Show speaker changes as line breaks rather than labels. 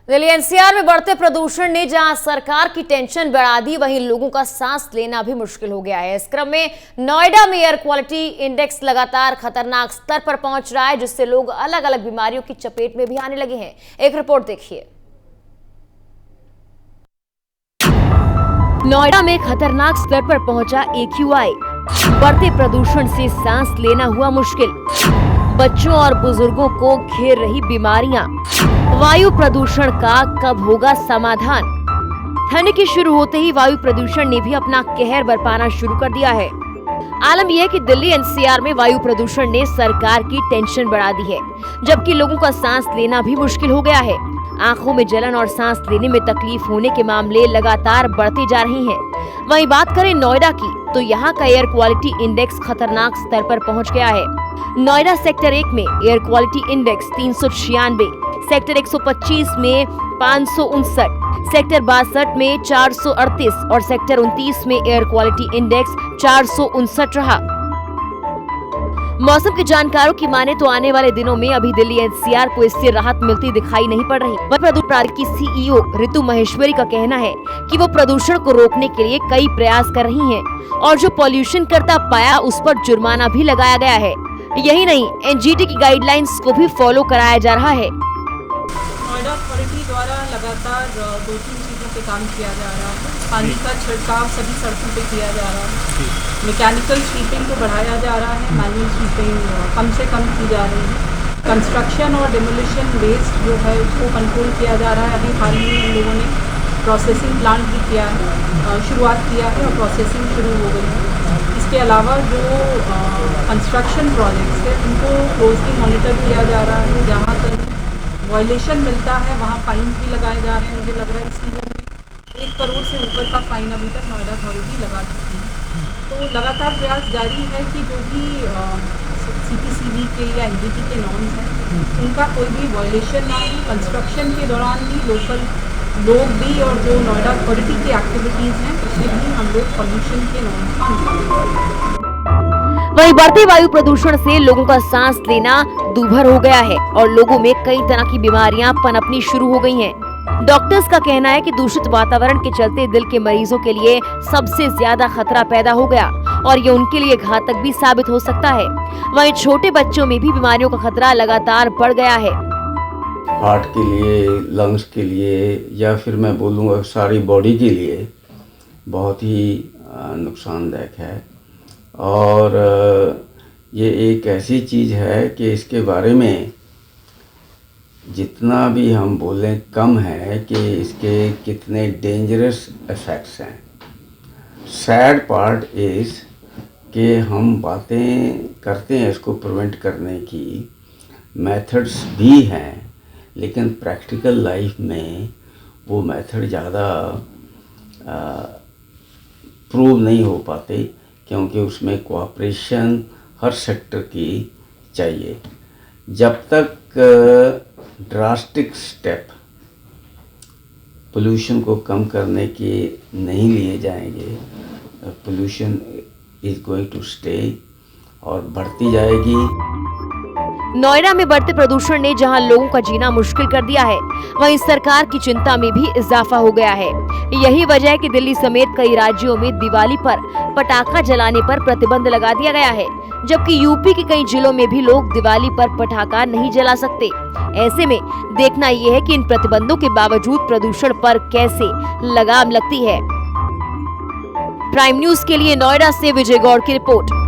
Delhi NCR में बढ़ते प्रदूषण ने जहां सरकार की टेंशन बढ़ा दी, वहीं लोगों का सांस लेना भी मुश्किल हो गया है। इस क्रम में नोएडा में एयर क्वालिटी इंडेक्स लगातार खतरनाक स्तर पर पहुंच रहा है, जिससे लोग अलग अलग बीमारियों की चपेट में भी आने लगे हैं। एक रिपोर्ट देखिए। नोएडा में खतरनाक स्तर पर पहुंचा AQI। बढ़ते प्रदूषण से सांस लेना हुआ मुश्किल। बच्चों और बुजुर्गों को घेर रही बीमारियां। वायु प्रदूषण का कब होगा समाधान? ठंड के शुरू होते ही वायु प्रदूषण ने भी अपना कहर बरपाना शुरू कर दिया है। आलम यह है कि दिल्ली एनसीआर में वायु प्रदूषण ने सरकार की टेंशन बढ़ा दी है, जबकि लोगों का सांस लेना भी मुश्किल हो गया है। आंखों में जलन और सांस लेने में तकलीफ होने के मामले लगातार बढ़ते जा रहे हैं। वहीं बात करें नोएडा की, तो यहाँ का एयर क्वालिटी इंडेक्स खतरनाक स्तर पर पहुँच गया है। नोएडा सेक्टर 1 में एयर क्वालिटी इंडेक्स 396, सेक्टर 125 में 559, सेक्टर 62 में 438 और सेक्टर 29 में एयर क्वालिटी इंडेक्स 459 रहा। मौसम के जानकारों की माने तो आने वाले दिनों में अभी दिल्ली एनसीआर को इससे राहत मिलती दिखाई नहीं पड़ रही। प्रदूषण प्राधिकरण की CEO ऋतु महेश्वरी का कहना है कि वो प्रदूषण को रोकने के लिए कई प्रयास कर रही हैं और जो पॉल्यूशन करता पाया उस पर जुर्माना भी लगाया गया है। यही नहीं, NGT की गाइडलाइंस को भी फॉलो कराया जा रहा है।
नोएडा अथॉरिटी द्वारा लगातार 2-3 चीज़ों पे काम किया जा रहा है। पानी का छिड़काव सभी सड़कों पे किया जा रहा है। मैकेनिकल स्वीपिंग को बढ़ाया जा रहा है, मैनुअल स्वीपिंग कम से कम की जा रही है। कंस्ट्रक्शन और डिमोलिशन वेस्ट जो है उसको कंट्रोल किया जा रहा है। अभी हाल ही में हम लोगों ने प्रोसेसिंग प्लांट भी किया है, शुरुआत किया है और प्रोसेसिंग शुरू हो गई है। इसके अलावा जो कंस्ट्रक्शन प्रोजेक्ट्स है उनको क्लोजली मॉनिटर किया जा रहा है। जहाँ तक वायलेशन मिलता है वहाँ फाइन भी लगाए जा रहे हैं। मुझे लग रहा है इस सीजन में 1 करोड़ से ऊपर का फाइन अभी तक नोएडा अथॉरिटी लगा चुकी है। तो लगातार प्रयास जारी है कि जो भी CPCB के या NGT के नॉर्म्स हैं उनका कोई भी वायलेशन ना हो। कंस्ट्रक्शन के दौरान भी लोकल लोग भी और जो नोएडा अथॉरिटी की एक्टिविटीज़ हैं उसमें भी हम लोग पॉल्यूशन के नॉर्म्स का अनुपालन करें।
वहीं बढ़ते वायु प्रदूषण से लोगों का सांस लेना दूभर हो गया है और लोगों में कई तरह की बीमारियां पनपनी शुरू हो गई हैं। डॉक्टर्स का कहना है कि दूषित वातावरण के चलते दिल के मरीजों के लिए सबसे ज्यादा खतरा पैदा हो गया और ये उनके लिए घातक भी साबित हो सकता है। वहीं छोटे बच्चों में भी बीमारियों का खतरा लगातार बढ़ गया है।
हार्ट के लिए, लंग्स के लिए या फिर मैं बोलूँगा सारी बॉडी के लिए बहुत ही नुकसानदायक है। और ये एक ऐसी चीज़ है कि इसके बारे में जितना भी हम बोलें कम है कि इसके कितने डेंजरस इफ़ेक्ट्स हैं। सैड पार्ट इज़ कि हम बातें करते हैं इसको प्रिवेंट करने की, मेथड्स भी हैं, लेकिन प्रैक्टिकल लाइफ में वो मेथड ज़्यादा प्रूव नहीं हो पाते, क्योंकि उसमें कोऑपरेशन हर सेक्टर की चाहिए। जब तक ड्रास्टिक स्टेप पोल्यूशन को कम करने के नहीं लिए जाएंगे, pollution is going to stay और बढ़ती जाएगी।
नोएडा में बढ़ते प्रदूषण ने जहां लोगों का जीना मुश्किल कर दिया है, वहीं सरकार की चिंता में भी इजाफा हो गया है। यही वजह है कि दिल्ली समेत कई राज्यों में दिवाली पर पटाखा जलाने पर प्रतिबंध लगा दिया गया है, जबकि यूपी के कई जिलों में भी लोग दिवाली पर पटाखा नहीं जला सकते। ऐसे में देखना यह है कि इन प्रतिबंधों के बावजूद प्रदूषण पर कैसे लगाम लगती है। प्राइम न्यूज के लिए नोएडा से विजय गौड़ की रिपोर्ट।